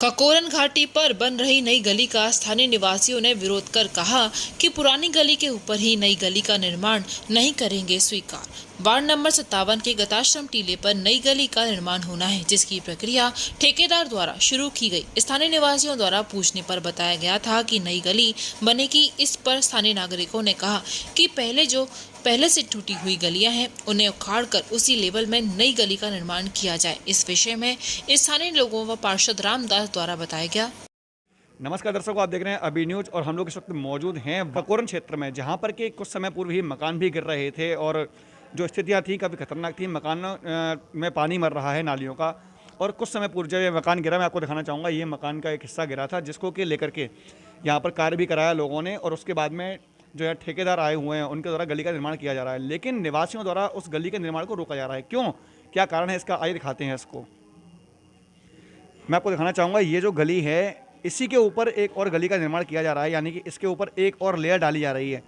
ककोरन घाटी पर बन रही नई गली का स्थानीय निवासियों ने विरोध कर कहा कि पुरानी गली के ऊपर ही नई गली का निर्माण नहीं करेंगे स्वीकार। वार्ड नंबर 57 के गताश्रम टीले पर नई गली का निर्माण होना है, जिसकी प्रक्रिया ठेकेदार द्वारा शुरू की गई। स्थानीय निवासियों द्वारा पूछने पर बताया गया था कि नई गली बनेगी। इस पर स्थानीय नागरिकों ने कहा कि पहले से टूटी हुई गलियां हैं, उन्हें उखाड़कर उसी लेवल में नई गली का निर्माण किया जाए। इस विषय में स्थानीय लोगों व पार्षद रामदास द्वारा बताया गया। नमस्कार दर्शकों, आप देख रहे हैं अभी न्यूज और हम लोग इस वक्त मौजूद हैं ककोरन क्षेत्र में, जहां पर कि कुछ समय पूर्व ही मकान भी गिर रहे थे और जो स्थितियां थी काफ़ी खतरनाक थी। मकान में पानी मर रहा है नालियों का। और कुछ समय पूर्व जब ये मकान गिरा, मैं आपको दिखाना चाहूँगा, ये मकान का एक हिस्सा गिरा था, जिसको कि लेकर के यहाँ पर कार्य भी कराया लोगों ने। और उसके बाद में जो है ठेकेदार आए हुए हैं, उनके द्वारा गली का निर्माण किया जा रहा है, लेकिन निवासियों द्वारा उस गली के निर्माण को रोका जा रहा है। क्यों, क्या कारण है इसका, आइए दिखाते हैं इसको। मैं आपको दिखाना चाहूँगा, ये जो गली है इसी के ऊपर एक और गली का निर्माण किया जा रहा है, यानी कि इसके ऊपर एक और लेयर डाली जा रही है।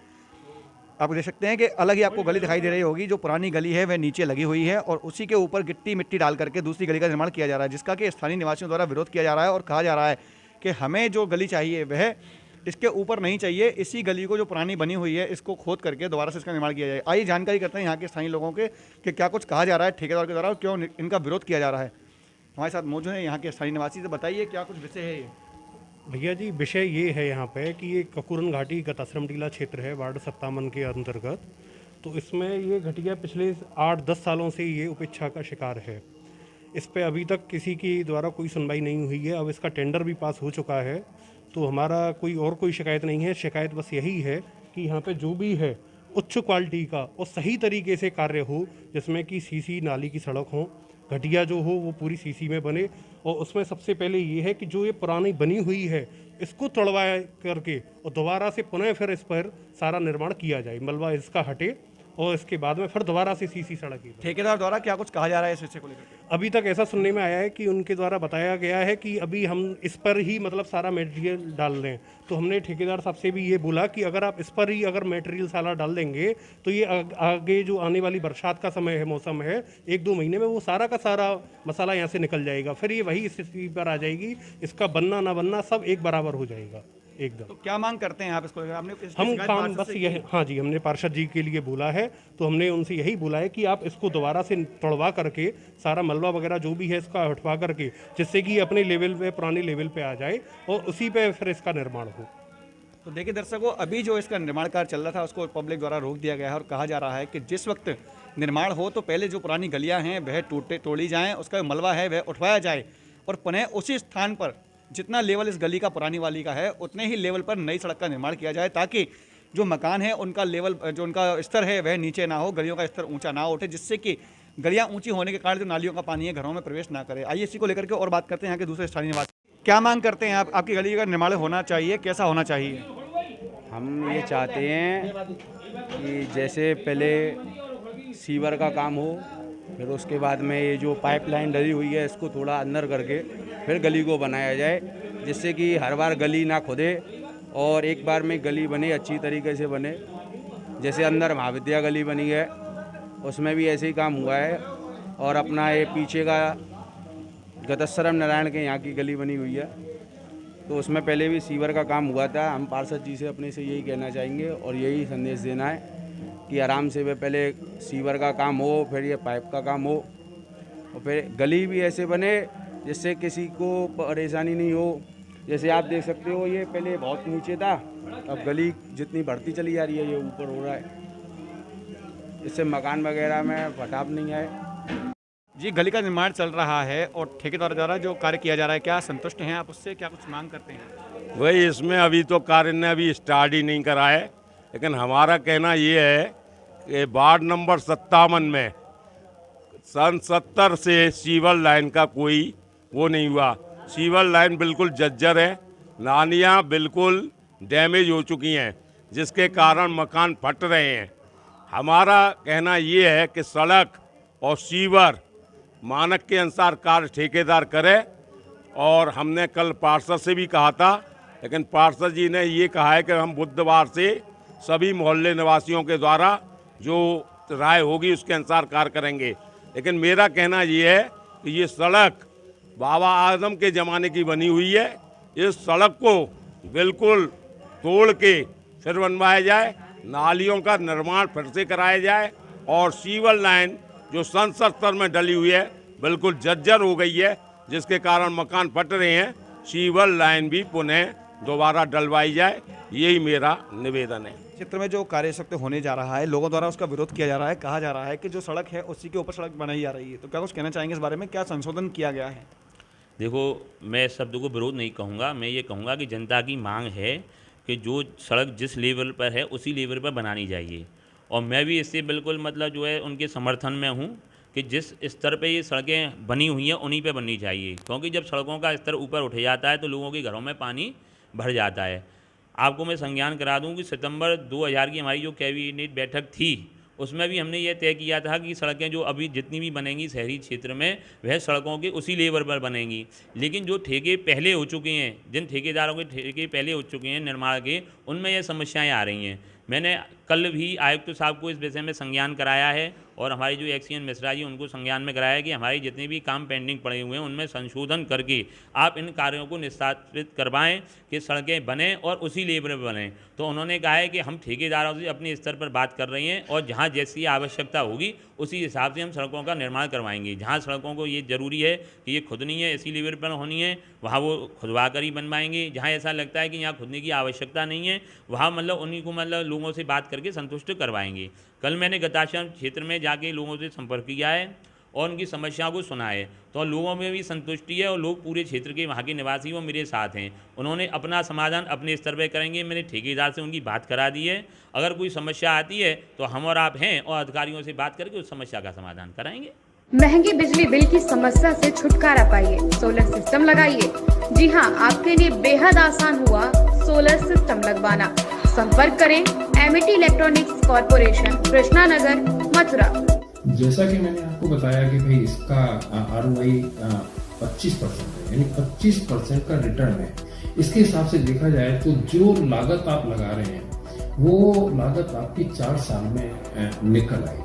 आप देख सकते हैं कि अलग ही आपको गली दिखाई दे रही होगी। जो पुरानी गली है वह नीचे लगी हुई है और उसी के ऊपर गिट्टी मिट्टी डाल करके दूसरी गली का निर्माण किया जा रहा है, जिसका कि स्थानीय निवासियों द्वारा विरोध किया जा रहा है और कहा जा रहा है कि हमें जो गली चाहिए वह इसके ऊपर नहीं चाहिए। इसी गली को जो पुरानी बनी हुई है इसको खोद करके दोबारा से इसका निर्माण किया जाए। आइए जानकारी करते हैं यहाँ के स्थानीय लोगों के कि क्या कुछ कहा जा रहा है ठेकेदार के द्वारा और क्यों इनका विरोध किया जा रहा है। हमारे साथ मौजूद है यहाँ के स्थानीय निवासी, से बताइए क्या कुछ विषय है ये। भैया जी, विषय ये है यहाँ पे कि ये ककोरन घाटी गताश्रम टीला क्षेत्र है, वार्ड 57 के अंतर्गत। तो इसमें ये घटिया पिछले 8-10 सालों से ये उपेक्षा का शिकार है। इस पे अभी तक किसी की द्वारा कोई सुनवाई नहीं हुई है। अब इसका टेंडर भी पास हो चुका है, तो हमारा कोई शिकायत नहीं है। शिकायत बस यही है कि यहाँ पे जो भी है उच्च क्वालिटी का और सही तरीके से कार्य हो, जिसमें कि सीसी नाली की सड़क हो, घटिया जो हो वो पूरी सीसी में बने। और उसमें सबसे पहले ये है कि जो ये पुरानी बनी हुई है इसको तोड़वा करके और दोबारा से पुनः फिर इस पर सारा निर्माण किया जाए, मलबा इसका हटे और इसके बाद में फिर दोबारा से सीसी सड़क की। ठेकेदार द्वारा क्या कुछ कहा जा रहा है इस विषय को लेकर? अभी तक ऐसा सुनने में आया है कि उनके द्वारा बताया गया है कि अभी हम इस पर ही मतलब सारा मटेरियल डाल रहे हैं। तो हमने ठेकेदार साहब से भी ये बोला कि अगर आप इस पर ही अगर मटेरियल सारा डाल देंगे तो ये आगे जो आने वाली बरसात का समय है, मौसम है, 1-2 महीने में वो सारा का सारा मसाला यहाँ से निकल जाएगा। फिर ये वही स्थिति पर आ जाएगी, इसका बनना ना बनना सब एक बराबर हो जाएगा एकदम। तो क्या मांग करते हैं आप इसको? आपने हम काम बस यही, हाँ जी, हमने पार्षद जी के लिए बोला है। तो हमने उनसे यही बोला है कि आप इसको दोबारा से तोड़वा करके सारा मलबा वगैरह जो भी है इसका हटवा करके, जिससे कि अपने लेवल पे, पुराने लेवल पे आ जाए और उसी पे फिर इसका निर्माण हो। तो देखिए दर्शकों, अभी जो इसका निर्माण कार्य चल रहा था उसको पब्लिक द्वारा रोक दिया गया है और कहा जा रहा है कि जिस वक्त निर्माण हो तो पहले जो पुरानी गलियाँ हैं वह तोड़ी जाएँ, उसका मलबा है वह उठवाया जाए और पुनः उसी स्थान पर जितना लेवल इस गली का पुरानी वाली का है उतने ही लेवल पर नई सड़क का निर्माण किया जाए, ताकि जो मकान है उनका लेवल, जो उनका स्तर है वह नीचे ना हो, गलियों का स्तर ऊंचा ना उठे, जिससे कि गलियां ऊंची होने के कारण जो नालियों का पानी है घरों में प्रवेश ना करे। आइए इसी को लेकर के और बात करते हैं यहाँ के दूसरे स्थानीय निवासी। क्या मांग करते हैं आप? आपकी गली का निर्माण होना चाहिए, कैसा होना चाहिए? हम ये चाहते हैं कि जैसे पहले सीवर का काम हो, फिर उसके बाद में ये जो पाइपलाइन डली हुई है इसको थोड़ा अंदर करके फिर गली को बनाया जाए, जिससे कि हर बार गली ना खुदे और एक बार में गली बने, अच्छी तरीके से बने। जैसे अंदर महाविद्या गली बनी है उसमें भी ऐसे ही काम हुआ है। और अपना ये पीछे का गताश्रम नारायण के यहाँ की गली बनी हुई है, तो उसमें पहले भी सीवर का काम हुआ था। हम पार्षद जी से अपने से यही कहना चाहेंगे और यही संदेश देना है कि आराम से वे पहले सीवर का काम हो, फिर ये पाइप का काम हो और फिर गली भी ऐसे बने जिससे किसी को परेशानी नहीं हो। जैसे आप देख सकते हो ये पहले बहुत नीचे था, अब गली जितनी बढ़ती चली जा रही है ये ऊपर हो रहा है, इससे मकान वगैरह में फटाव नहीं आए। जी, गली का निर्माण चल रहा है और ठेकेदार द्वारा जो कार्य किया जा रहा है, क्या संतुष्ट हैं आप उससे? क्या कुछ मांग करते हैं? वही, इसमें अभी तो कार्य ने अभी स्टार्ट ही नहीं करा है, लेकिन हमारा कहना ये है कि वार्ड नंबर 57 में सन 70 से सीवर लाइन का कोई वो नहीं हुआ। सीवर लाइन बिल्कुल जर्जर है, नालियाँ बिल्कुल डैमेज हो चुकी हैं, जिसके कारण मकान फट रहे हैं। हमारा कहना ये है कि सड़क और सीवर मानक के अनुसार कार्य ठेकेदार करे। और हमने कल पार्षद से भी कहा था, लेकिन पार्षद जी ने ये कहा है कि हम बुधवार से सभी मोहल्ले निवासियों के द्वारा जो राय होगी उसके अनुसार कार्य करेंगे। लेकिन मेरा कहना ये है कि ये सड़क बाबा आजम के ज़माने की बनी हुई है। इस सड़क को बिल्कुल तोड़ के फिर बनवाया जाए, नालियों का निर्माण फिर से कराया जाए और सीवर लाइन जो संसद स्तर में डली हुई है बिल्कुल जर्जर हो गई है, जिसके कारण मकान फट रहे हैं। सीवर लाइन भी पुनः दोबारा डलवाई जाए, यही मेरा निवेदन है। क्षेत्र में जो कार्य इस वक्त होने जा रहा है, लोगों द्वारा उसका विरोध किया जा रहा है, कहा जा रहा है कि जो सड़क है उसी के ऊपर सड़क बनाई जा रही है, तो क्या कुछ कहना चाहेंगे इस बारे में? क्या संशोधन किया गया है? देखो, मैं इस शब्द को विरोध नहीं कहूँगा, मैं ये कहूँगा कि जनता की मांग है कि जो सड़क जिस लेवल पर है उसी लेवल पर बनानी चाहिए, और मैं भी इससे बिल्कुल मतलब जो है उनके समर्थन में हूँ कि जिस स्तर पे ये सड़कें बनी हुई हैं उन्हीं पे बननी चाहिए, क्योंकि जब सड़कों का स्तर ऊपर उठ जाता है तो लोगों के घरों में पानी भर जाता है। आपको मैं संज्ञान करा दूं कि सितंबर 2000 की हमारी जो कैबिनेट बैठक थी उसमें भी हमने ये तय किया था कि सड़कें जो अभी जितनी भी बनेंगी शहरी क्षेत्र में वह सड़कों के उसी लेवल पर बनेंगी, लेकिन जो ठेके पहले हो चुके हैं, जिन ठेकेदारों के ठेके पहले हो चुके हैं निर्माण के, उनमें ये समस्याएं आ रही हैं। मैंने कल भी आयुक्त साहब को इस विषय में संज्ञान कराया है और हमारे जो एक्सीएन मिश्रा जी उनको संज्ञान में कराया है कि हमारे जितने भी काम पेंडिंग पड़े हुए हैं उनमें संशोधन करके आप इन कार्यों को निष्पादित करवाएं कि सड़कें बनें और उसी लेवल पर बनें। तो उन्होंने कहा है कि हम ठेकेदारों से अपने स्तर पर बात कर रहे हैं और जहां जैसी आवश्यकता होगी उसी हिसाब से हम सड़कों का निर्माण करवाएंगे। जहां सड़कों को ये ज़रूरी है कि ये खुदनी है, इसी लेवल पर होनी है, वहाँ वो खुदवा कर ही बनवाएंगे। जहाँ ऐसा लगता है कि यहाँ खुदने की आवश्यकता नहीं है, वहाँ मतलब उन्हीं को मतलब लोगों से बात करके संतुष्ट करवाएंगे। कल मैंने गताश्रम क्षेत्र में जाके लोगों से संपर्क किया है और उनकी समस्याओं को सुना है, तो लोगों में भी संतुष्टि है और लोग पूरे क्षेत्र के वहाँ के निवासी वो मेरे साथ हैं। उन्होंने अपना समाधान अपने स्तर पर करेंगे। मैंने ठेकेदार से उनकी बात करा दी है, अगर कोई समस्या आती है तो हम और आप हैं और अधिकारियों से बात करके उस समस्या का समाधान कराएंगे। महंगी बिजली बिल की समस्या से छुटकारा पाइए, सोलर सिस्टम लगाइए। जी हां, आपके लिए बेहद आसान हुआ सोलर सिस्टम लगवाना। संपर्क करें Amity electronics corporation, Krishna Nagar, Mathura. जैसा कि मैंने आपको बताया कि भाई इसका ROI 25% है, यानी 25% का रिटर्न है। इसके हिसाब से देखा जाए तो जो लागत आप लगा रहे हैं वो लागत आपकी 4 साल में निकल आएगी।